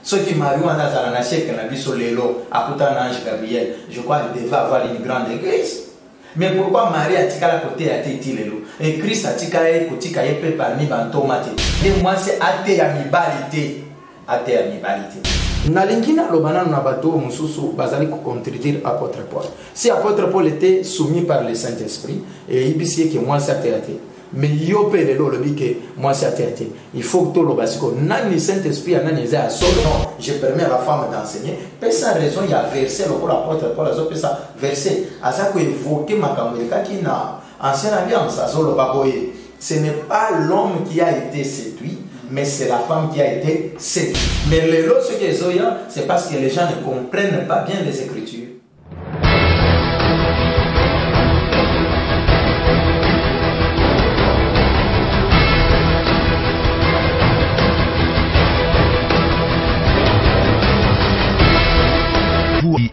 Ceux qui marient en Azaranaché, qui ont vu sur l'élo, à côté d'un ange Gabriel, je crois qu'il devait avoir une grande église. Mais pourquoi Marie a tika la côté a été l'élo? Et Christ a tika et kotika et peu parmi bantomate. Et moi c'est athée à mi-balité. Athée à mi-balité. Nalingina lobana nabato mususu bazali ko contredire apôtre Paul. Si apôtre Paul était soumis par le Saint-Esprit et il dit que moi c'est athée. Mais yo pe lelo lobi que moi c'est athée. Il faut que tout le basiko nani Saint-Esprit anani za solo non, je permets à la femme d'enseigner. Pour sa raison il y a verset le pour l'apôtre Paul azo ça verset asa ko évoquer makambo qui na ancienne alliance azolo baboye. Ce n'est pas l'homme qui a été séduit, mais c'est la femme qui a été séduite. Mais le lot, ce qui est zoya, c'est parce que les gens ne comprennent pas bien les Écritures.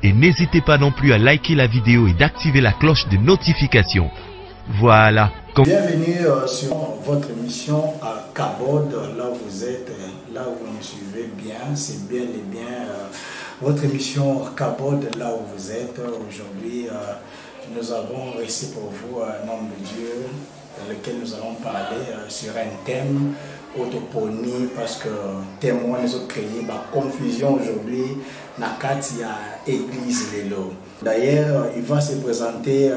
Et n'hésitez pas non plus à liker la vidéo et d'activer la cloche de notification. Voilà. Bienvenue sur votre émission à Kabod, là où vous êtes, là où vous nous suivez bien, c'est bien et bien votre émission Kabod, là où vous êtes. Aujourd'hui, nous avons reçu pour vous un homme de Dieu dans lequel nous allons parler sur un thème autoponie parce que témoins nous ont créé la confusion aujourd'hui dans l'église Lelo. D'ailleurs, il va se présenter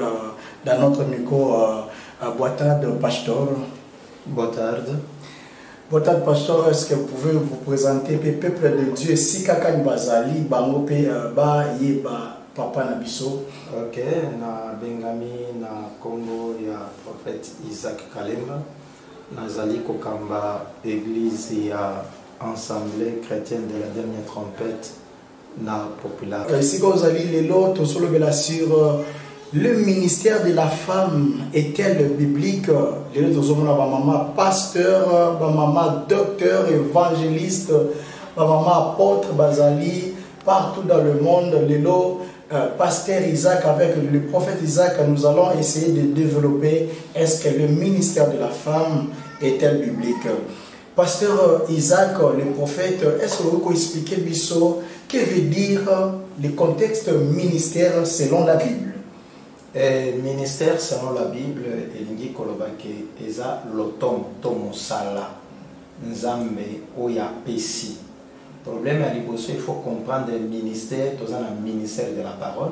dans notre micro. Boitard Pastor. Boitard. Boitard Pastor, est-ce que vous pouvez vous présenter le peuple de Dieu si Kakan Bazali, Bangope, Ba, Yeba, Papa Nabiso? Ok, na Bengami, na Congo, il y a prophète Isaac Kalemba. Nazali Kokamba, église, il y a assemblée chrétienne de la dernière trompette, na populaire. Si vous allez les lots, sur le ministère de la femme est-elle biblique? Les autres hommes, maman pasteur, maman docteur, évangéliste, maman apôtre, Bazali, partout dans le monde, les lots, pasteur Isaac avec le prophète Isaac, nous allons essayer de développer. Est-ce que le ministère de la femme est-elle biblique? Pasteur Isaac, le prophète, est-ce que vous pouvez expliquer Bisso, que veut dire le contexte ministère selon la Bible? Ministère selon la Bible, elingi kolobake eza lotom tomosala nzambe oya pesi. Problème à liboso, il faut comprendre le ministère, tous un ministère de la parole,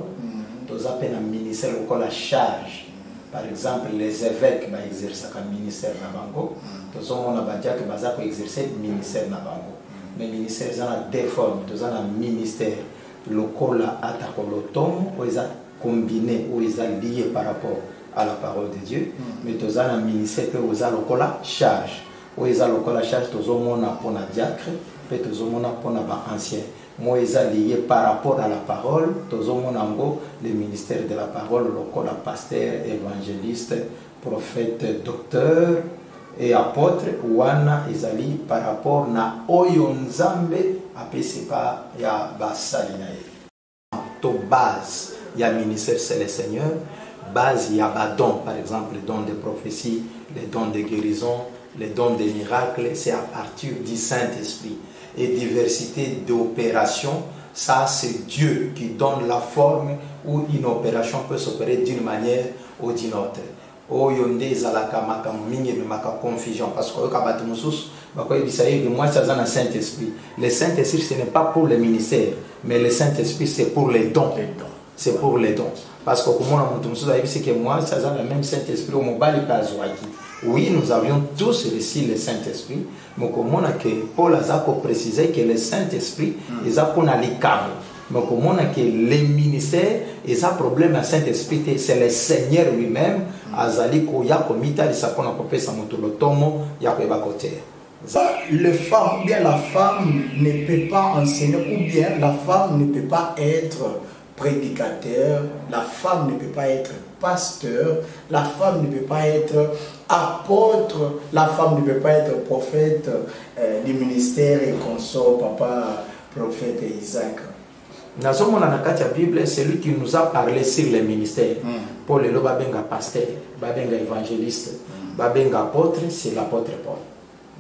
tous un ministère au la charge. Par exemple, les évêques va exercer comme ministère nabango, tous on a badia que baza exercer ministère nabango. Mais ministère zana deux formes, tous un ministère local à takolotom ou combiné ou ils ont lié par rapport à la parole de Dieu, mais tous un ministère que vous avez la charge, ou ils ont la charge, tous au monde pour la diacre, puis tous au monde pour la ancien. Moi ils ont lié par rapport à la parole, tous au monde le ministère de la parole, le pasteur, évangéliste, prophète, docteur et apôtre, ou ils ont lié par rapport à Oyonzambe, après c'est pas ya basalinae. To base. Il y a ministère, c'est le Seigneur. Base, il y a des dons, par exemple, les dons de prophétie, les dons de guérison, les dons de miracles, c'est à partir du Saint-Esprit. Et diversité d'opérations, ça c'est Dieu qui donne la forme où une opération peut s'opérer d'une manière ou d'une autre. Oh, yonde zalaka makamingi de maka confusion parce que kabatumusus bakoy bisaye que moi ça dans le Saint-Esprit. Le Saint-Esprit ce n'est pas pour le ministère, mais le Saint-Esprit c'est pour les dons. C'est pour les dons. Parce que comme on a dit que moi, ça a le même Saint-Esprit au Mobali Pazouaki. Oui, nous avions tous reçu le Saint-Esprit, mais comme on a que Paul a précisé que le Saint-Esprit est pour les câbles. Mais comme on a que les ministères, ils ont un problème à Saint-Esprit, c'est le Seigneur lui-même. Azali Koya Komita, il s'appelle un peu ça Moutolotomo, Yakoba Côté. Le femme, ou bien la femme ne peut pas enseigner, ou bien la femme ne peut pas être prédicateur, la femme ne peut pas être pasteur, la femme ne peut pas être apôtre, la femme ne peut pas être prophète du ministère et consort, papa, prophète Isaac. Dans la Bible, c'est lui qui nous a parlé sur les ministères. Paul le babenga pasteur, babenga évangéliste, babenga apôtre, c'est l'apôtre Paul.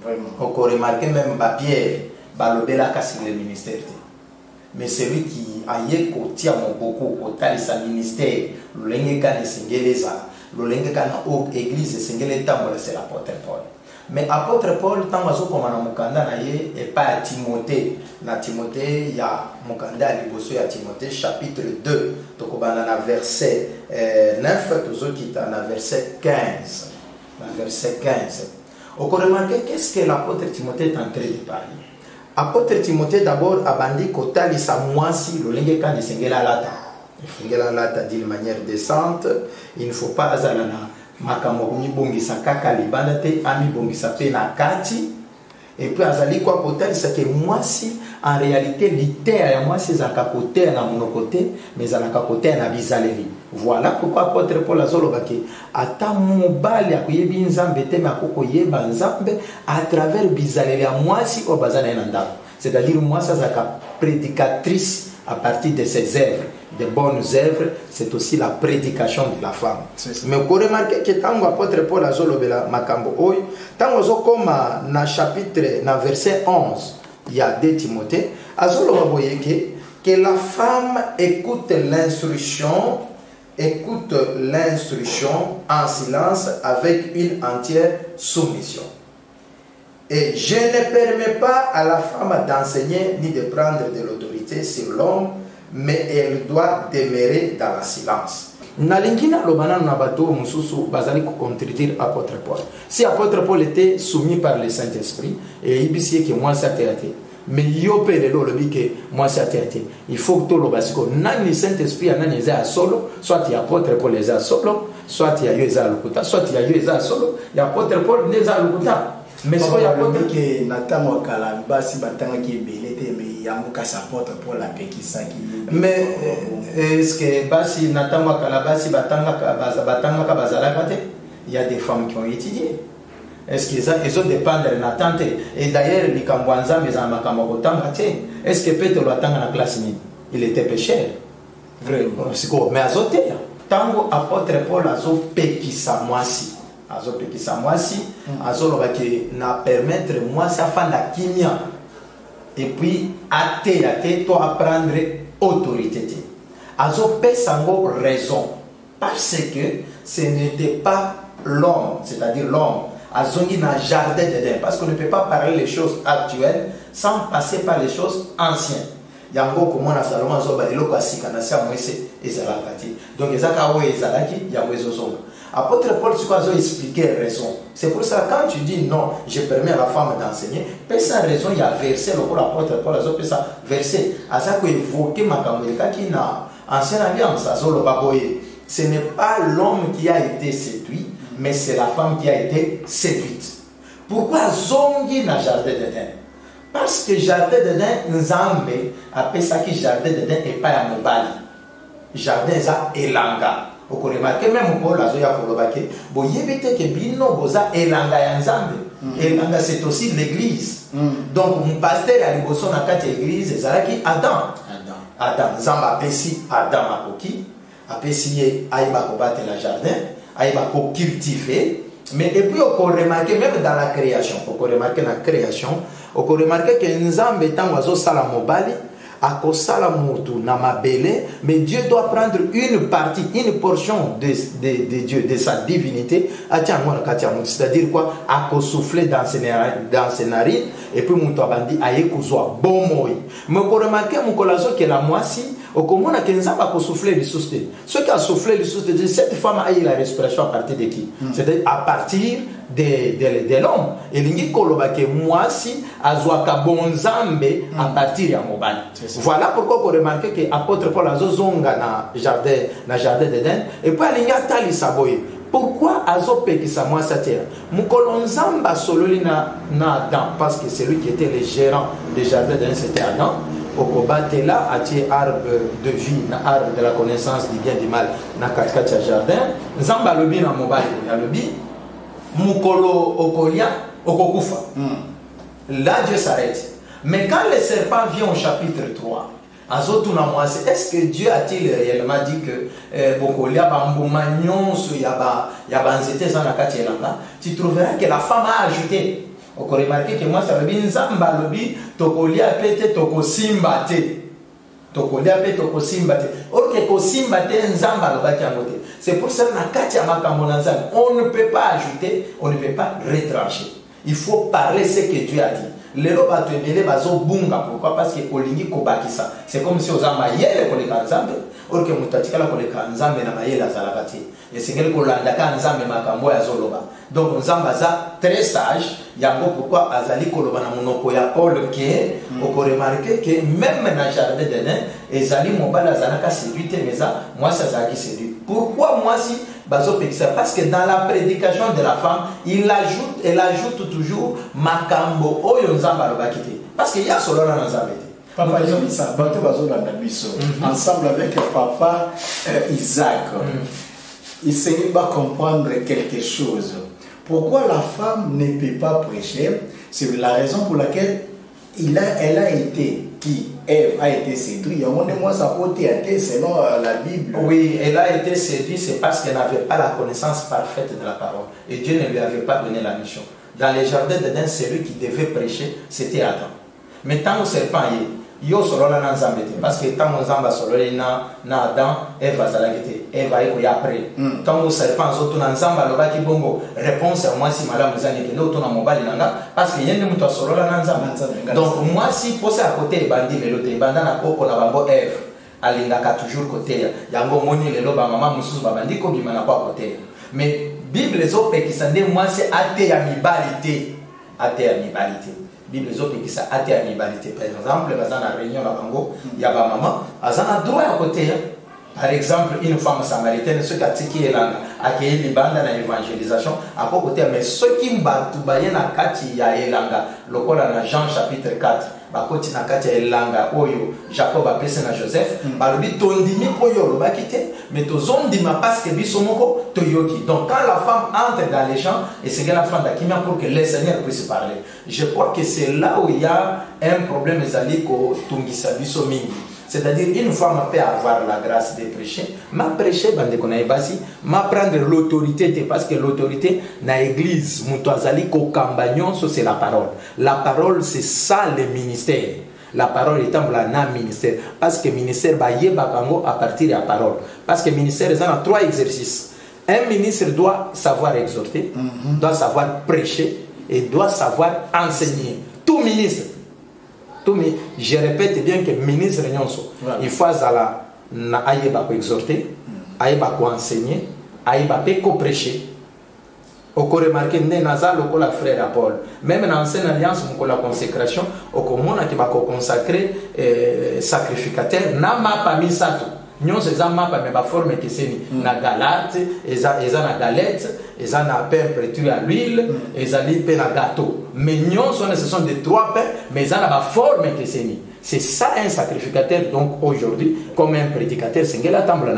Vraiment. On peut remarquer même Pierre, balobela kasi le ministère. Mais celui qui a yeko tia moboko otali sa ministère, l'olenge kana singeleza, l'olenge kana o église singele tambola c'est l'apôtre Paul. Mais apôtre Paul tant azo komana mukanda na ye et pas à Timothée. Na Timothée il y a mukanda liboso ya Timothée chapitre 2 tokobana na verset 9 tozokita na verset 15. Na verset 15. On peut remarquer qu'est-ce que l'apôtre Timothée est en train de parler. Apôtre Timothée d'abord a bandi kotali sa mwasi lolenge kan singela lata. Singela lata d'une manière décente, il ne faut pas azalana makambo bongisa kaka libanda te ami bongisa pe na kati. Et puis azali kwa kotali sa ke mwasi en réalité l'idée ya mwasi za kakote na monokote mais za kakote na bizaleli. Voilà pourquoi apôtre Paul azoloba ke ata mobali akoyebi nzambe te makoko yeba nzambe à travers bizaleli ya mwasi o bazana na ndako. C'est-à-dire mwasi za ka prédicatrice à partir de ses œuvres, de bonnes œuvres, c'est aussi la prédication de la femme. Mais vous remarquez que tango apôtre Paul azolobela makambo oy, tango zokoma na chapitre na verset 11, il y a 2 Timothée, azoloba boye que la femme écoute l'instruction en silence avec une entière soumission. Et je ne permets pas à la femme d'enseigner ni de prendre de l'autorité sur l'homme, mais elle doit demeurer dans le silence. Nalingina lobana na bato mususu bazali ko contredire apôtre Paul. Si apôtre Paul était soumis par le Saint-Esprit et ibisi que moi ça théâtre. Mais yo pele lo lobi que moi ça théâtre. Il faut que to lo basiko nani Saint-Esprit anani za solo, soit il apôtre Paul les a solo, soit il y a yo za lokuta, soit il y a yo za solo, il apôtre Paul les a lokuta. Mais ce qu'il y a que Nathan Wakalamba si batanga qui belete mais yamuka apôtre Paul la pekisa qui. Mais est-ce que basi Nathan Wakalamba si batanga ka bazala kate, il y a des femmes qui ont étudié. Est-ce qu'ils ont dépendre de Nathan et d'ailleurs les Kambwanza mais en makambo tanga te. Est-ce que Peter l'atanga na classe ni? Il était pécheur. Vrai. Mais azote tango apôtre Paul azo pekisa mwasi. Azo pekisa mwasi azoloba ke na permettre mwasi afanda kimia et puis ate to apprendre autorité azo pesango raison parce que ce n'était pas l'homme, c'est-à-dire l'homme azongi na jardin d'Éden parce qu'on ne peut pas parler les choses actuelles sans passer par les choses anciennes. Yango komona Salomon azoba eloko asika na sia mwese ezalakati donc ezaka o ezalaki yango ezozonga. Apôtre Paul a expliqué la raison. C'est pour ça que quand tu dis non, je permets à la femme d'enseigner, mais sans raison, il y a verset, l'apôtre Paul a verset. À ça que évoqué ma caméra qui n'a ancienne alliance, ce n'est pas l'homme qui a été séduit, mais c'est la femme qui a été séduite. Pourquoi zongi na jardin d'Éden? Parce que jardin d'Éden, Nzambe appelle ça qui jardin d'Éden et pas à Mobali. Jardin ça elanga. Vous remarquez même Paul azoya kolobake bo yebite ke bino boza elanga ya Nzambe. Elanga c'est aussi l'église. Donc mon pasteur a liboso na kati église ezalaki Adam. Nzambe apesi Adam akoki, apesi ye aiba ko battre la jardin, aiba ko cultiver. Mais et puis on peut remarquer même dans la création, on peut remarquer la création, on peut remarquer que Nzambe tango azo sala mobali akosala mutu na mabele, mais Dieu doit prendre une partie, une portion de Dieu, de sa divinité, c'est-à-dire quoi, akosouffler dans ses narines, et puis mutu abandi ayekozwa bomoi. Mais vous remarquez mon colazo que la moisi, au comment on a Nzambe akosouffler les sources. Ceux qui a soufflé les sources, cette femme a eu la respiration à partir de qui? C'est-à-dire à partir de l'homme. Et l'ingi kolobake moisi azwaka bonzambe à partir ya mobali. Voilà pourquoi vous remarquez que apôtre Paul azozonga na jardin d'Éden et puis alingi atali saboye. Pourquoi azope qui sa moisi terre? Mukolo nzamba sololi na Adam parce que c'est lui qui était le gérant des jardins d'Éden, c'était Adam. Okobate là a tiré arbre de vie, arbre de la connaissance du bien et du mal na katikati ya jardin. Nzamba lobi na mobali ya lobi mukolo okolia okokufa. Là Dieu s'arrête. Mais quand le serpent vient au chapitre 3, est-ce que Dieu a-t-il réellement dit que tu trouveras que la femme a ajouté On remarque que moi, ça veut dire Nzamba lobi, tokolia pete, tokosimba te. Tokolia pete, tokosimba te. Or que kosimba te, Nzamba loba kiangote. C'est pour ça que on ne peut pas ajouter, on ne peut pas retrancher. Il faut parler ce que Dieu a dit. Les lois va te mêler, bazo bunga. Pourquoi? Parce que olingi kobakisa. C'est comme si on a maillé pour les kanzambe. Or que mutatika la pour les kanzambe na maillé la zalakati. Et c'est quelque chose que kanzambe makambo ya zoloba. Donc nzamba za très sage. Yango pourquoi azali koloba na monoko ya Paul que on peut remarquer que même dans le jardin d'Éden, ezali mobala zalaka séduite mais ça moi ça zaki séduit. Pourquoi moi si bazo pekisa? Parce que dans la prédication de la femme, elle ajoute toujours makambo oyo nzamba lobakite. Parce qu'il y a solo na nzamba. Papa Jonisa, bato bazo na biso ensemble avec papa Isaac. Il s'est pas comprendre quelque chose. Pourquoi la femme ne peut pas prêcher? C'est la raison pour laquelle elle a été, Ève a été séduite. Moi, ça peut être selon la Bible. Oui, elle a été séduite, c'est parce qu'elle n'avait pas la connaissance parfaite de la parole. Et Dieu ne lui avait pas donné la mission. Dans les jardins d'Éden, celui qui devait prêcher, c'était Adam. Mais tant que serpent est, yo solo la nzambete parce que tant nzamba solo na Adam, Ève va zalagete, Ève va y après. Tant que serpent zoto na nzamba loba ki bongo réponse à moi si madame zani ke loto na mobali nanga parce que yende muto solo la nzamba. Donc moi si posé à côté bandi le loto banda na koko na bango Ève alingaka toujours côté yango moni le loba maman mususu ba bandi ko bima na kwa côté. Mais Bible zo pe kisande moi c'est athée ya mibalité. Athée ya mibalité. Bible zote qui ça athée à l'ibalité. Par exemple, dans la réunion la bango, il y a ma maman, azana droit à côté. Par exemple, une femme samaritaine, ce qui a tiki elanga, accueilli les bandes dans l'évangélisation, à côté, mais ce qui m'a tout baillé na kati ya elanga, le col dans Jean chapitre 4, bakoti na kati ya elanga, oyo, Jacob a placé na Joseph, balobi tondimi poyo lo bakite, mais tozondima parce que bisomoko toyoki. Donc quand la femme entre dans les champs, et c'est la femme d'Akimia pour que le Seigneur puisse parler. Je crois que c'est là où il y a un problème zaliko tungisa bisomingi. C'est-à-dire une femme peut avoir la grâce de prêcher, ma prêcher bande qu'on a basi, ma prendre l'autorité parce que l'autorité na église mutoazali ko kambagnon c'est la parole. La parole c'est ça le ministère. La parole étant la na ministère parce que ministère ba yeba kango à partir de la parole. Parce que ministère ils ont trois exercices. Un ministre doit savoir exhorter, doit savoir prêcher et doit savoir enseigner. Tout ministre. Je répète bien que ministre Nyonso, il faut aïeba exhorter, aïeba enseigner, aïeba prêcher. On peut remarquer que Nazal le frère Paul, même dans l'ancienne alliance, on la consécration, au commun qui va consacrer sacrificateur, n'a pas mis ça tout. Nous sommes pas forme que c'est na galate, na galette, na pain prétu à l'huile, pain à gâteau. Mais nous ce sont des trois pains, mais ils ont la forme que c'est ça un sacrificateur. Donc aujourd'hui, comme un prédicateur, c'est la table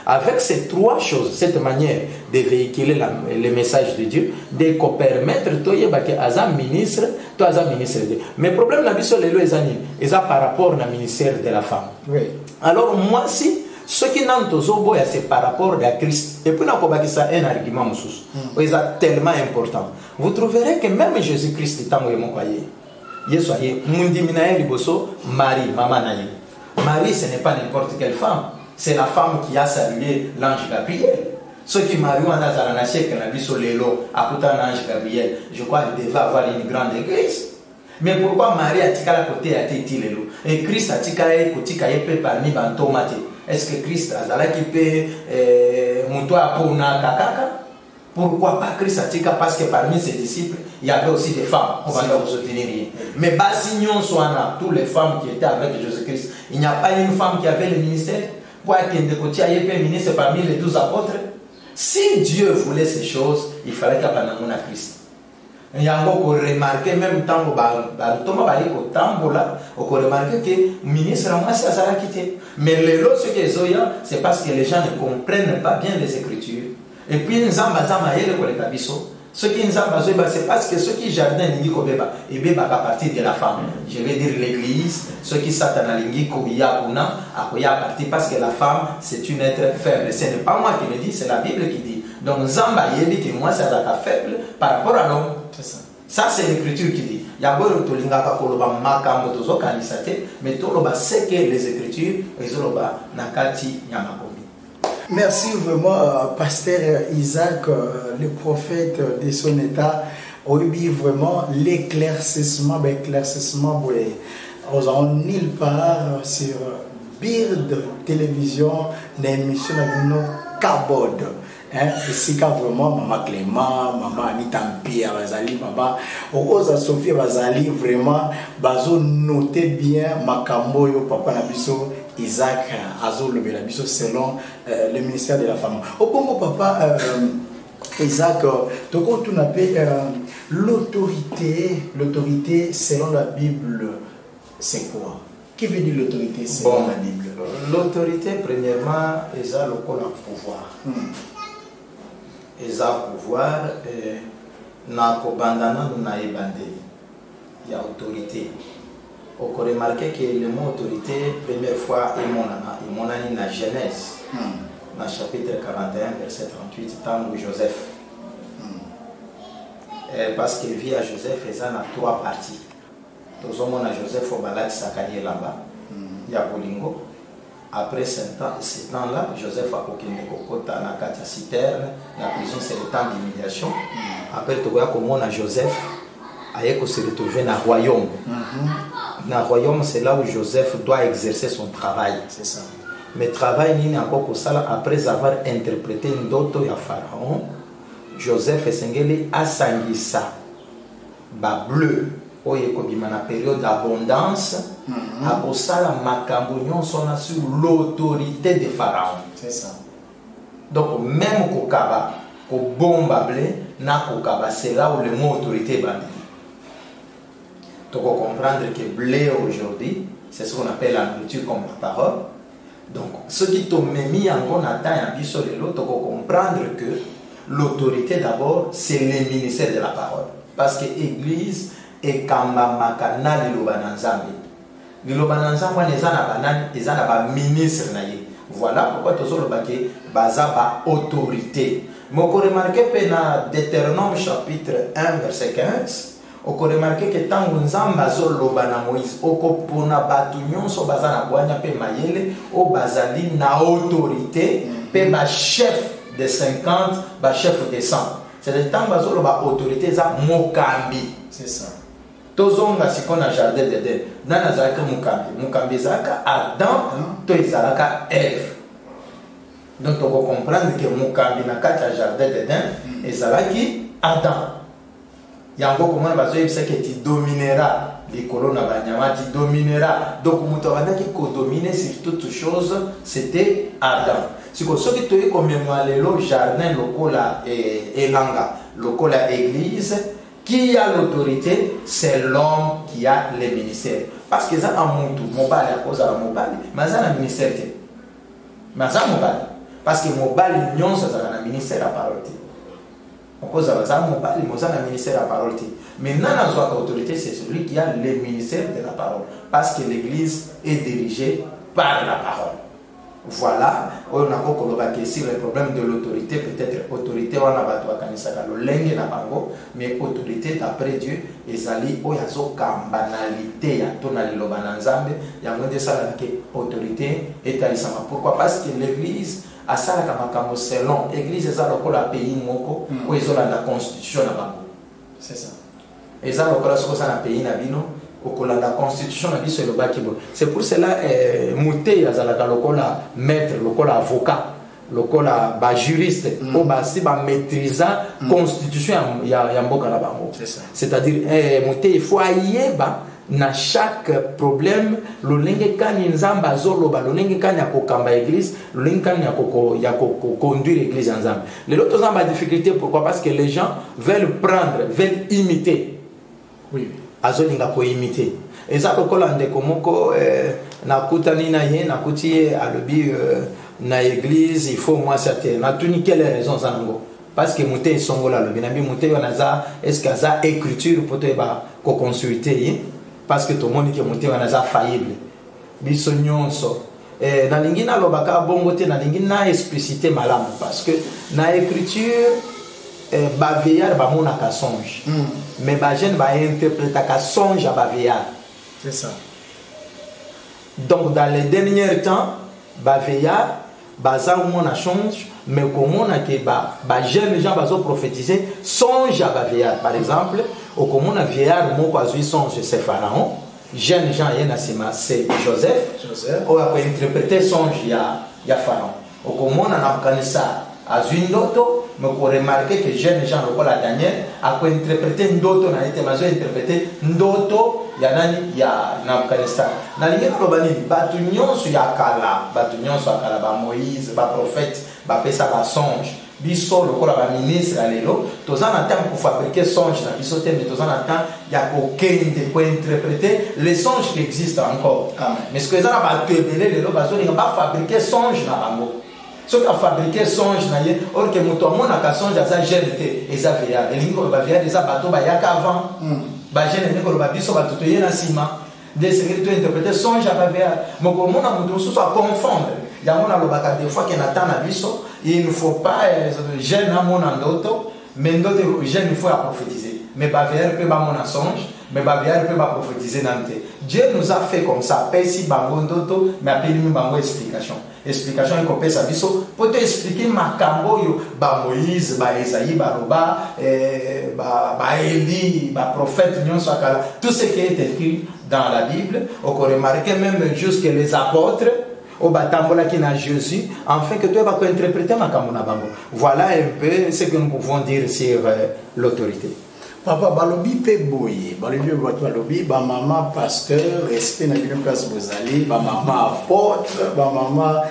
avec ces trois choses, cette manière de véhiculer le message de Dieu, de permettre toi que ministre, toi ministre de Dieu. Mais le problème la biso lelo est par rapport au ministère de la femme. Oui. Alors moi si ce qui n'ont pas c'est par rapport à Christ. Et puis on a ça un argument c'est tellement important. Vous trouverez que même Jésus-Christ est en croyé. Marie, maman naïe. Marie, ce n'est pas n'importe quelle femme. C'est la femme qui a salué l'ange Gabriel. Ceux qui marient en Azaranaché, qui ont vu sur l'élo, à côté de l'ange Gabriel, je crois qu'il devait avoir une grande église. Mais pourquoi Marie a tika la côté à Titi l'élo et Christ a tika parmi les tomates? Est-ce que Christ a zala qui peut monter à Pona Kakaka? Pourquoi pas Christ a tika? Parce que parmi ses disciples, il y avait aussi des femmes. On va leur soutenir. Mais Bassignon soit toutes les femmes qui étaient avec Jésus-Christ, il n'y a pas une femme qui avait le ministère. Pour qu'il y ait un ministre parmi les 12 apôtres. Si Dieu voulait ces choses, il fallait qu'il y ait un Christ. Il y a encore remarqué, même tant que Thomas va dire que on remarqué que le ministre a moins ça quitté. Mais ce que c'est parce que les gens ne comprennent pas bien les Écritures. Et puis, nous avons ce qui nous a c'est parce que ceux qui jardin et à partir de la femme. Je vais dire l'église, ceux qui satan à partir parce que la femme c'est une être faible. Ce n'est pas moi qui le dis, c'est la Bible qui dit. Donc Zamba dit que moi c'est faible par rapport à l'homme. Ça, c'est l'écriture qui dit. Il y a beaucoup de lingaka koloba makambo tozo kanisate, mais toloba c'est que les écritures, ezoloba nakati nyamakomi. Merci vraiment, pasteur Isaac, le prophète de son état. Oui, vraiment l'éclaircissement, aux en nulle part sur Bird Télévision, l'émission de nos Kabod. Ici, vraiment, maman Clément, maman Anita Mpia, Bazali, maman Oza Sophie Bazali, vraiment, bazo notez bien Makambo, yo papa Nabiso, Isaac, Azol Belabiso, selon le ministère de la Femme. Au bon papa, Isaac, donc on appelle l'autorité selon la Bible, c'est quoi? Qui veut dire l'autorité selon la Bible? L'autorité, premièrement, c'est le pouvoir. Eza pouvoir na kobandana na ebande. Il y a autorité. On peut remarquer que le mot autorité, première fois, il monani na Genèse, dans chapitre 41, verset 38, tant où Joseph. Parce qu'il vit à Joseph, il y a 3 parties. Tous les hommes à Joseph, au balade Sakarié là-bas, il y a Bolingo. Après ce temps-là, Joseph a coquillé Kokota na Katia citerne. La prison, c'est le temps d'humiliation. Après, tu vois comment Joseph a se retrouvé dans le royaume. Dans le royaume, c'est là où Joseph doit exercer son travail. C'est ça. Mais travail n'est encore que ça. Après avoir interprété une doto à Pharaon, Joseph et Sengeli a sangisa ba bleu. Oye kobima na période d'abondance, à Osala Makambonyon sont sur l'autorité de Pharaon. C'est ça. Donc même Kokaba, Kobomba blé, na Kokaba, c'est là où le mot autorité est bandé. Donc on comprendre que blé aujourd'hui, c'est ce qu'on appelle la nourriture comme la parole. Donc ce qui t'ont mis en bon atteint un sur l'autre, on comprendre que l'autorité d'abord, c'est le ministère de la parole. Parce que l'Église et kamba makana lilobananzambe lilobananzambe ezana ba ministre na ye. Voilà pourquoi tous le baké baza ba autorité. Mais on remarque que dans Deutéronome chapitre 1 verset 15, on remarque que tant nzamba zoloba na Moïse okopona batu nyonso baza na bwanya pe mayele o bazali na autorité pe ba chef de 50, ba chef de 100. C'est-à-dire tant bazoloba autorité za mokambi. C'est ça. Tozonga sikona jardin d'Eden. Nana zalaka mukambi zalaka Adam, to zalaka Ève. Donc on peut comprendre que mukambi na kati jardin d'Eden et zalaki Adam. Yango comment bazo yebisa que tu domineras les colonnes na banyama, tu domineras. Donc muto bandaki ko dominer sur toute chose, c'était Adam. Si ko soki to ko memwalelo jardin lokola elanga, lokola église. Qui a l'autorité, c'est l'homme qui a le ministère. Parce que ça a montu, mobile à cause de la mobile, mais ça a un ministère. Mais ça a mobile. Parce que mobile, non, ça a un ministère à parole. À cause de ça, mobile, ça a un ministère à parole. Mais non, notre autorité, c'est celui qui a le ministère de la parole. Parce que l'église est dirigée par la parole. Voilà, on a encore sur le problème de l'autorité, peut-être autorité on a battu à Kanisaka, le lengue na bango, mais autorité d'après Dieu, ezali oyazo banalité ya tonali lobananzambe, ya ngende sala ke autorité est alisama. Pourquoi? Parce que l'église a sala kamakambo selon l'église est sala kola pays moko, ou ezola la constitution na bango. C'est ça. Ezala kola soko sa na pays na bino. La constitution c'est pour cela Mouté azalaka lokola maître lokola avocat lokola ba juriste o ba si ba maîtrisant constitution ya mboka na bango. C'est-à-dire Mouté il faut ayeba na chaque problème lo lenge kani nzamba zoloba lo lenge kani ya kokamba église lo lenge kani ya conduire église nzamba. Les autres ont des difficultés, pourquoi? Parce que les gens veulent prendre, veulent imiter. Oui. Azolinga ko imiter. Et ça kokola ndeko moko nakutani na ye nakuti alobi na église il faut moi certain na tuni quelle raison ça nango parce que muté songola lobi na bi muté wana za est-ce que ça écriture pour te ba ko consulter parce que tout le monde que muté wana za faillible biso nyonso na lingina lobaka bongo te na lingina expliciter malamu parce que na écriture baveillard bamonaka songe mais bajeune bainterprétaka songe à baveillard. C'est ça. Donc dans les derniers temps baveillard baza mona songe mais komona ke bajeune gens bazo prophétiser songe à baveillard. Par exemple okomona vieillard moko azui songe c'est Pharaon, jeune gens yena sima c'est Joseph ou a interpréter songe ya Pharaon. Okomona na kanisa azui ndoto mais pour remarquer que jeune gens lokola Daniel a interpréter ndoto na été mazo interpréter ndoto ya nani ya Nabucodonosor. Na lingine probani batu nyonso ya kala ba Moïse ba prophète ba pesa ba songe biso lokola ba ministre alelo tozana temps pour fabriquer songe na biso te mais tozana temps ya kokende ko interpréter les songes qui existent encore. Amen. Mais ce que ça va tebele lelo bazo linga ba fabriquer songe na bango. Ce qui a fabriqué songe na ye or que moto amona ka songe za jeune eza via elingo ba via eza bato ba yaka avant ba jeune ne ko ba biso ba toto yena sima de secret to interpréter songe ba via moko mona moto so a confondre ya mona lo baka des fois que nata na biso il ne faut pas jeune amona ndoto mais ndoto jeune il faut à prophétiser mais ba via peut ba mona songe mais ba via peut ba prophétiser nante. Dieu nous a fait comme ça pesi bango ndoto mais appeli bango explication est qu'on peut savoir pour te expliquer makambo yo ba Moïse ba Esaïe ba Roba ba Élie ba prophète nyonso akala tout ce qui est écrit dans la Bible on remarque même jusque les apôtres au batambola qui na Jésus afin que toi va interpréter makambo na bango. Voilà un peu ce que nous pouvons dire sur l'autorité. Papa balobi pe boye balobi ba maman pasteur respect na bino place bozali ba maman apôtre ba maman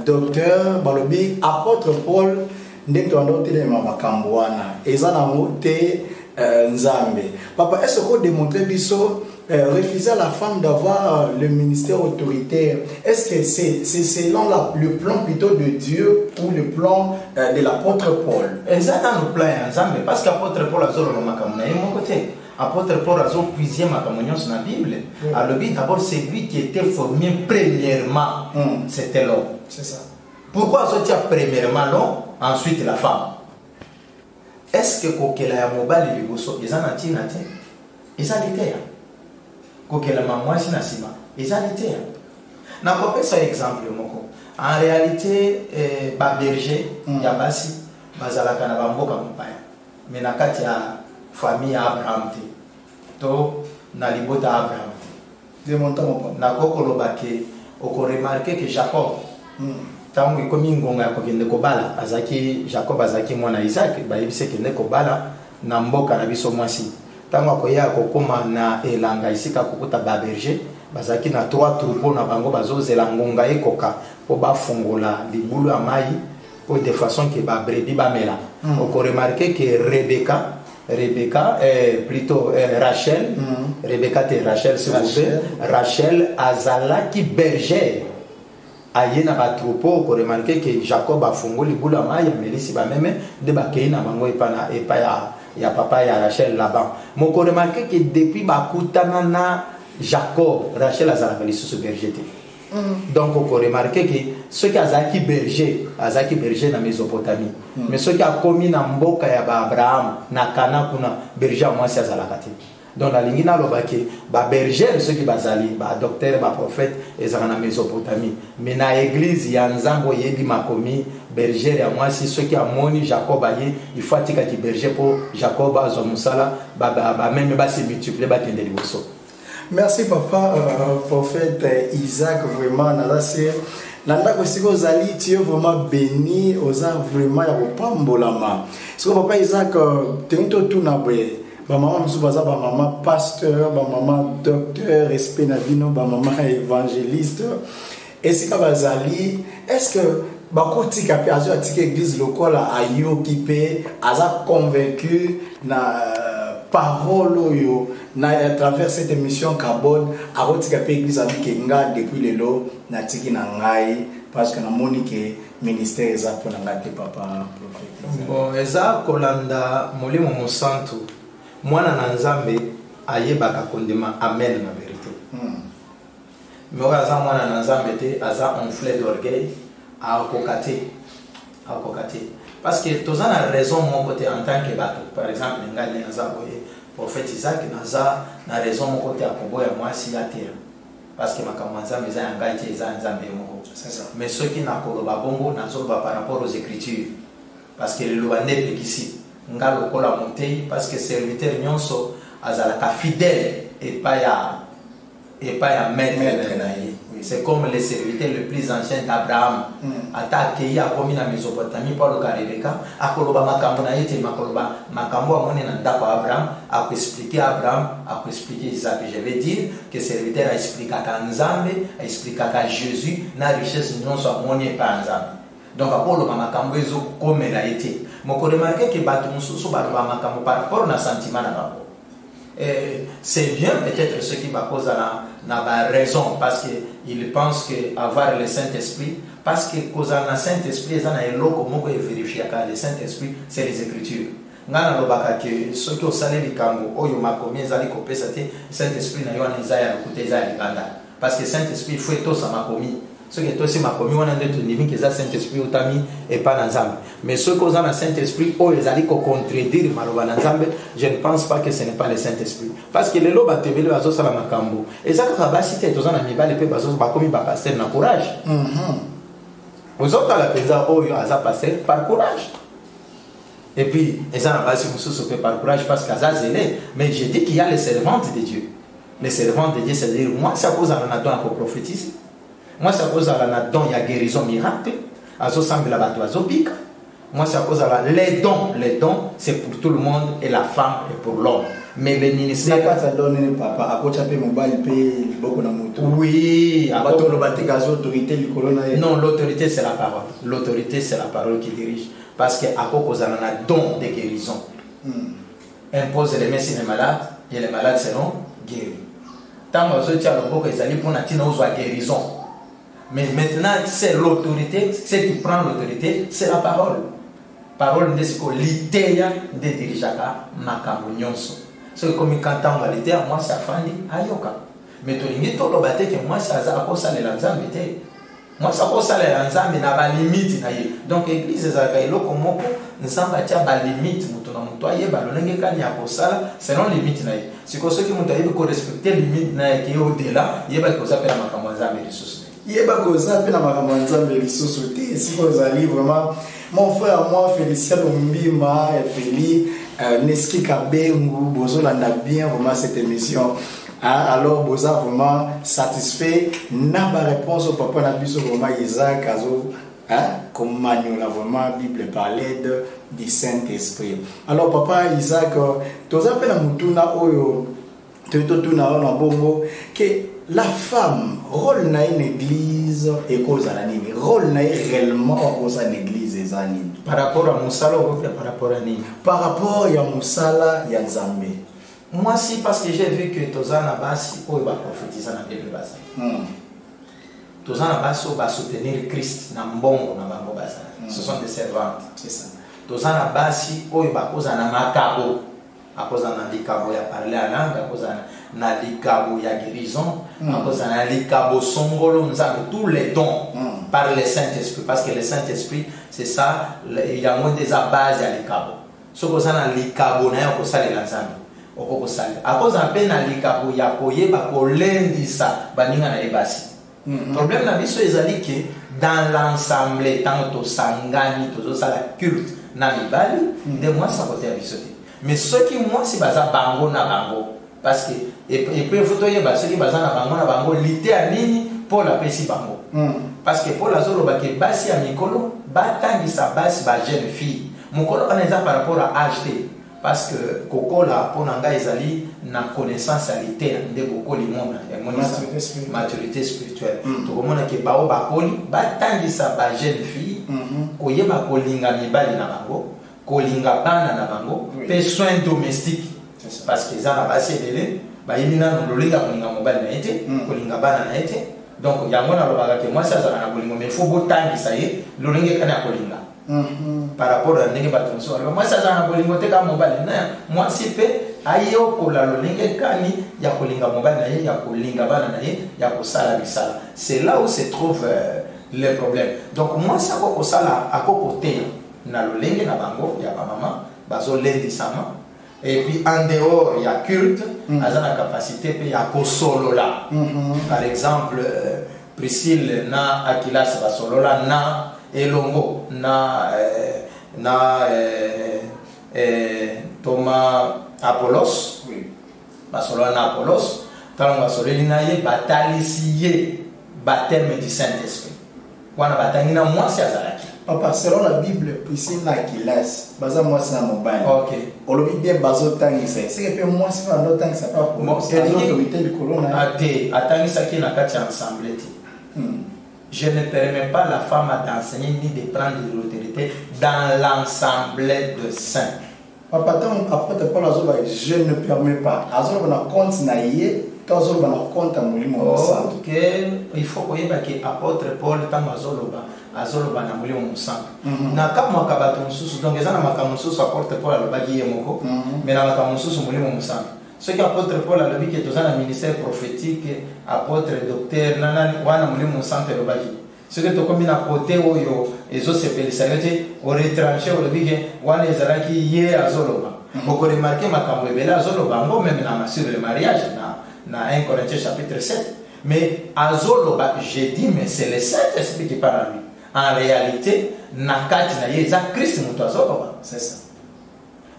docteur balobi apôtre Paul ndeko andotele mama kambwana eza na mote nzambe. Papa est-ce qu'on démontrer biso refuser à la femme d'avoir le ministère autoritaire? Est-ce que c'est selon le plan plutôt de Dieu ou le plan de l'apôtre Paul? Exactement le plan ensemble parce qu'apôtre Paul a zolo makamuna et mon côté apôtre Paul a zolo puisé makamunyo sur la Bible. Alors lui d'abord c'est lui qui était formé premièrement c'était l'homme. C'est ça. Pourquoi sortir premièrement l'homme ensuite la femme? Est-ce que kokela ya mobali liboso ezana tina te? Ezalité. Kokela maman si na sima ezalité. Na kopesa exemple moko. En réalité ba berger ya basi bazalaka na bamboka mopaya. Mais na kati ya famille ya Abraham te. To na libota Abraham. Démonta mon na kokoloba ke oko remarquer que Jacob tangu ikomi ngonga ya kokende kobala azaki Jacob azaki mwana Isaac bayebise kende kobala na mboka na biso mwasi tangu akoya kokoma na elanga isika kokuta ba berger bazaki na 3 troupeaux na bango bazozela ngonga ekoka po bafungola libulu ya mai po de façon que ba brebis bamela oko remarquer que Rebecca plutôt Rachel Rebecca te Rachel s'il vous plaît Rachel azalaki berger ayena ba troupeau ko remarquer que Jacob a fongoli bula maya melisi ba meme de ba keina bango epa ya papa ya Rachel là-bas moko remarquer que depuis ba kutana na Jacob Rachel azalaka lisusu berger te donc on remarquer que ceux qui azaki berger na Mésopotamie mais ceux qui a commis na mboka ya ba Abraham na Kana kuna berger mwasi azalaka te. Donc la ligne lobaki ba berger ceux qui bazali ba docteur ba prophète ezana na Mésopotamie mais na église ya nzambo yebi makomi berger ya mwasi ceux qui amoni Jacob aye il faut atika ki berger pour Jacob azomusala ba même ba se multiplier ba tende liboso. Merci papa prophète Isaac vraiment nalase nanda kosiko zali tu es vraiment béni oza vraiment ya kopambolama. Siko papa Isaac tento tuna boye ba maman musu baza ba maman pasteur ba maman docteur respect na bino ba maman évangéliste esika bazali est-ce que bakotika pe azo atika église lokola ayo kipe aza convaincu na parole yo na à travers cette émission Carbone akotika pe église avec nga depuis lelo na tiki na ngai parce que na moni ke ministère eza pona ngate papa prophète bon eza kolanda molimo mosantu mwana na nzambe ayebaka kondima amen na vérité mais oza mwana na nzambe te aza enflé d'orgueil akokate Parce que tous a raison mon côté en tant que bateau. Par exemple, le prophète Isaac n'a raison mon côté à Kobo et moi si à terre. Parce que ma camarade mais un gars qui est c'est ça. Mais ceux qui n'a pas bongo n'a pas par rapport aux écritures. Parce que le Luandais est ici. Nga lokola monté parce que serviteur nyonso azalaka fidèle et pas ya maître. C'est comme les serviteurs le plus ancien d'Abraham. Ata accueilli à Komi na Mésopotamie par le Rebecca, a koloba makambo na yete makoloba makambo amone na ndako Abraham, a expliquer Abraham, a expliquer Isaac. Je vais dire que serviteur a expliqué à Nzambe, a expliqué à Jésus, na richesse nyonso amone pas Nzambe. Donc à koloba makambo ezo comme na yete. Moko remarquer que batu mususu baloba makambo par rapport na sentiment na bango. C'est bien peut-être ceux qui m'accusent n'a pas raison parce qu'ils pensent qu'avoir le Saint-Esprit, parce que cause le Saint-Esprit, ils ont vérifié que le Saint-Esprit, c'est les Écritures. Ngana lobaka que ceux qui ont salé les cambo, oyo makomi ezali kopesate Saint-Esprit na yona ezaya lokuta ezali banda. Parce que Saint-Esprit faut tout ça makomi. Ceux qui aussi makomi on a de nimi que ça Saint-Esprit otami et pas dans Nzambe. Mais ceux qui ont le Saint-Esprit oyo ezali ko contredire maloba na Nzambe, je ne pense pas que ce n'est pas le Saint-Esprit. Parce que les loba tebele bazo sala makambo. Et ça ka ba cité to zana mibale pe bazo bakomi ba passer na courage. Aux autres la pesa oyo aza passer par courage. Et puis, ils ont base sur par courage parce qu'ils ont zélé. Mais je dis qu'il y a les servantes de Dieu. Les servantes de Dieu, c'est-à-dire, moi, c'est à cause de la don pour prophétiser. Moi, c'est à cause de la don, il y a guérison miracle. Azo semble la bateau, azo pique. Moi, c'est à cause de les dons. Les dons, c'est pour tout le monde, et la femme, et pour l'homme. Mais les ministères. Oui. Non, l'autorité, c'est la parole. L'autorité, c'est la parole qui dirige. Parce qu'à cause de la don de guérison. Impose les mains sur les malades, et les malades seront guéris. Tant que vous avez pour guérison. Mais maintenant, c'est l'autorité, ce qui prend l'autorité, c'est la parole. Parole de ce que l'idée de diriger makambo nyonso. Ce que comme quand on va l'idée, moi c'est afandi ayoka. Mais tu dis tout le bâté que moi c'est à cause de l'ensemble. Moi c'est à cause de l'ensemble na ba limite na ye. Donc l'église ezaka eloko moko nzamba tia ba limite mutu na mutu aye ba lonenge kani ya kosala selon limite na ye. C'est que ceux qui mutu aye ko respecter limite na ye qui au delà, yeba ko zapela makambo nzambe lisusu. Yeba ko zapela makambo nzambe lisusu te. Si vous allez vraiment mon frère, moi, Félicien Mbima et Feli, Neski Kabengu, Bozo l'a bien vraiment cette émission. Alors, Boza vraiment satisfait. N'a pas réponse au papa Nabiso vraiment Isaac Kazo, comme Magnola vraiment Bible parlait du Saint-Esprit. Alors, papa Isaac, tu as appelé à Mutuna Oyo, tu as bongo que la femme, rôle dans une église et cause à l'anime, rôle dans réellement cause à l'église. Par rapport à Moussala ou par rapport à Nini? Par rapport à Moussala et à Nzambe. Moi, si, parce que j'ai vu que Tozana Bassi, il va prophétiser dans la Bible. Tozana Bassi va soutenir Christ dans le bon. Ce sont des servantes. C'est ça. Tozana Bassi, il va causer un macabo. À cause d'un likabo, il y a parlé à langue, à cause d'un likabo, il y a guérison, à cause d'un likabo, songolo, nous avons tous les dons par le Saint-Esprit. Parce que le Saint-Esprit, c'est ça, il y a moins des bases à likabo. Ce que ça n'a likabo, il y a un peu de l'ensemble. À cause d'un peu de likabo, il y a un peu de ça, il y a un Le problème, c'est que dans l'ensemble, tant que sangani, tout ça, la culte, namibali, de moi, ça va être sauté. Mais ceux qui moi si baza bango na bango parce que et puis faut dire ceux qui baza na bango l'idée à nini pour la pesi bango parce que pour la zolo ba ke basi ya mikolo batangi sa basi ba jeune fille mukolo on par rapport à âge parce que kokola pour nanga ezali na connaissance alité de kokoli mona maturité spirituelle to komona ke bao bakoli batangi sa ba jeune fille koyeba kolinga mibali na bango kolinga bana na bango pe soins domestiques parce que ça va passer belé ba yimina no lolinga kolinga mobile na été kolinga bana na été donc yango na lobaka que moi ça ça na kolinga mais faut botangi ça y lolinga kana kolinga par rapport à ndenge batonso moi ça ça na kolinga te ka mobile na moi si pe ayo kola lolinga kani ya kolinga mobile na ye ya kolinga bana na ye ya kosala bisala c'est là où se trouve les problèmes donc moi ça ko sala à côté na lolenge na bango ya ba maman bazo lendisama. Et puis en dehors il y a culte, aza na capacité pe ya kosolola. Par exemple Priscille na Akilas basolola na elongo na Thomas Apollos, basolola na Apollos, tant basoleli na ye batalisi ye baptême du Saint-Esprit. Wana batangi na mwasi azalaki. Papa, selon la Bible, Priscille na Akilas, baza mwasi na mobali. OK. Olobi bien bazo tangisa. C'est que mwasi na ndo tangisa pas pour l'autorité du colonel. Ate atangisa ki na kati ensemble. Je ne permets pas la femme d'enseigner ni de prendre de l'autorité dans l'ensemble de saints. Papa, après tu parles je ne permets pas. Azolo na compte na yé, tozolo na compte à mulimo santo. OK, il faut que apôtre Paul tamazolo azoloba na mulimo santo. Na kama kabato mususu donc ezana makamu mususu apôtre Paul alobaki yemoko, mais na makamu mususu mulimo santo. Ce qui apôtre Paul a dit que tous un ministère prophétique, apôtre, docteur, wana mulimo santo lobaki. Ce que tu combines à côté oyo et zo spécialité au retranché au dit que wana ezalaki ye azoloba. Boko remarquer makambo ebela azoloba ngo même na sur le mariage na 1 Corinthiens chapitre 7. Mais azoloba, j'ai dit mais c'est le Saint-Esprit qui parle à lui. En réalité, nakati na ye za Christ muto azoloba, c'est ça.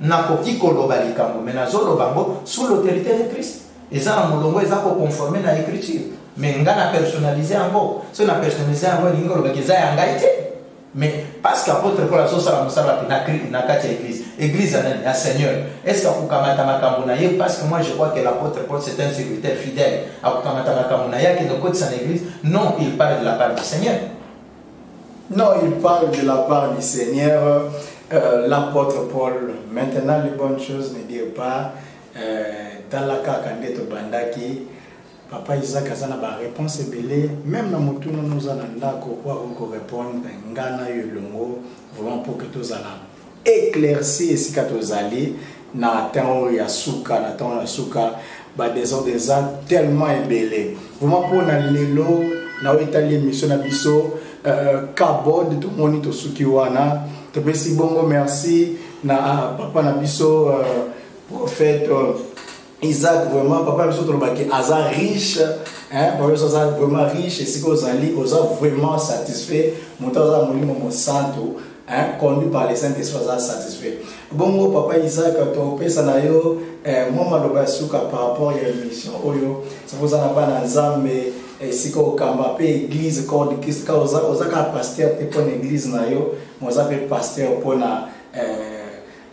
Nakoki koloba likambo mais nazoloba ngo sous l'autorité de Christ. Et ça molongo eza ko conformer na écriture. Mais nga na personnaliser ngo, so na personnaliser ngo lingo lo keza ya ngaite. Mais parce qu'apôtre Paul a sala musala na kati église. Église à Seigneur. Est-ce que kukamata makambo na ye parce que moi je crois que l'apôtre Paul c'est un serviteur fidèle. Kukamata makambo na ya qui ne côté son église. Non, il parle de la part du Seigneur. Non, il parle de la part du Seigneur. L'apôtre Paul, maintenant les bonnes choses ne disent pas dans la cacanette bandaki papa Isaac a ba réponse belé même na mutu nous en a ko répondre ngana yolongo vraiment pour que tous ala éclairci et ka tozali na temps ya suka na temps ya suka ba des ans tellement belé vraiment pour na lelo na itali mission na biso kabo de tout monde to suki wana te pesi bongo merci na papa na biso prophète Isaac vraiment papa biso to baki aza riche hein papa biso aza vraiment riche et si ko zali oza vraiment satisfait montaza molimo mo santo hein conduit par les Saint-Esprit aza satisfait bongo papa Isaac to pesa na yo moi maloba suka par rapport à l'émission oyo c'est pour ça na bana nzambe si ko kamba pe église corps de Christ ka oza ka pasteur te pour l'église na yo moza pe pasteur pour na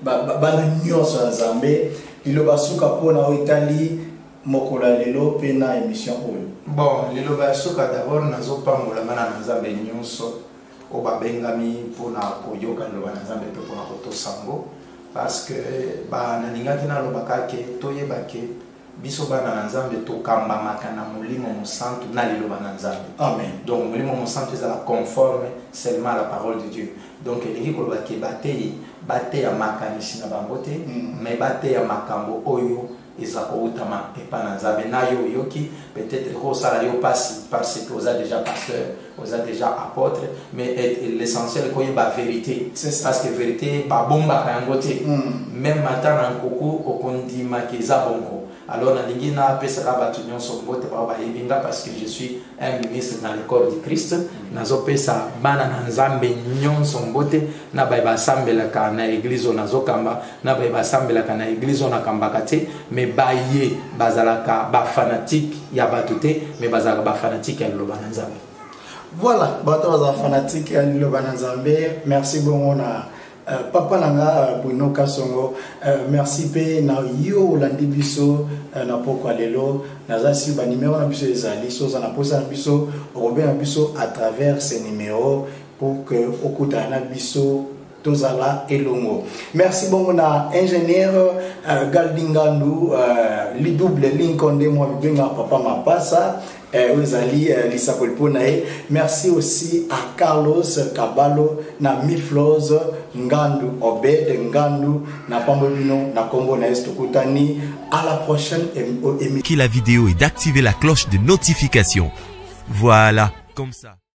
bana nyonso nzambe liloba suka pona Italie mokola lelo pena émission oyo. Bon, liloba suka d'abord nazo pamola mana nzambe nyonso o babengami pona koyoka liloba nzambe pe pona kotosango parce que ba naningaki na lobaka ke toyebake biso bana nzambe to kamba makana mulimo musantu na liloba nzambe. Amen. Donc mulimo musantu est conforme seulement à la parole de Dieu. Donc elingi koloba ke bate ya makanisi na bangote mais bate ya makambo oyo ezako utama epana nzambe na yo yoki peut-être ko sala yo passe parce que vous êtes déjà pasteur, vous êtes déjà apôtre mais l'essentiel ko yeba vérité parce que vérité ba bomba kangote même matin en koko okondima keza bongo. Alors nalingi na pesa la batu nyonso bote ba yebinga parce que je suis un ministre dans le corps du Christ nazo pesa bana na nzambe nyonso bote na ba sambela ka na église nazo kamba na ba sambela ka na église na kamba kate mais baye bazalaka ba fanatique ya batute mais bazalaka ba fanatique ya loba na nzambe. Voilà, bato baza fanatique ya loba na nzambe. Merci beaucoup na papa nanga Bruno Kasongo merci pe na yo landi biso na poko lelo naza si ba numéro na biso ezali so za na posa na biso robé na biso à travers ces numéros pour que okuta na biso tozala elongo. Merci beaucoup na ingénieur Galdingandu li double linkonde moi benga papa mapasa Ozali Lisakolponae. Merci aussi à Carlos Kabalo na Mifloz Ngandu Obed Ngandu na Pambobino na Kombo na Estokutani. À la prochaine émission. La vidéo et d'activer la cloche de notification. Voilà, comme ça.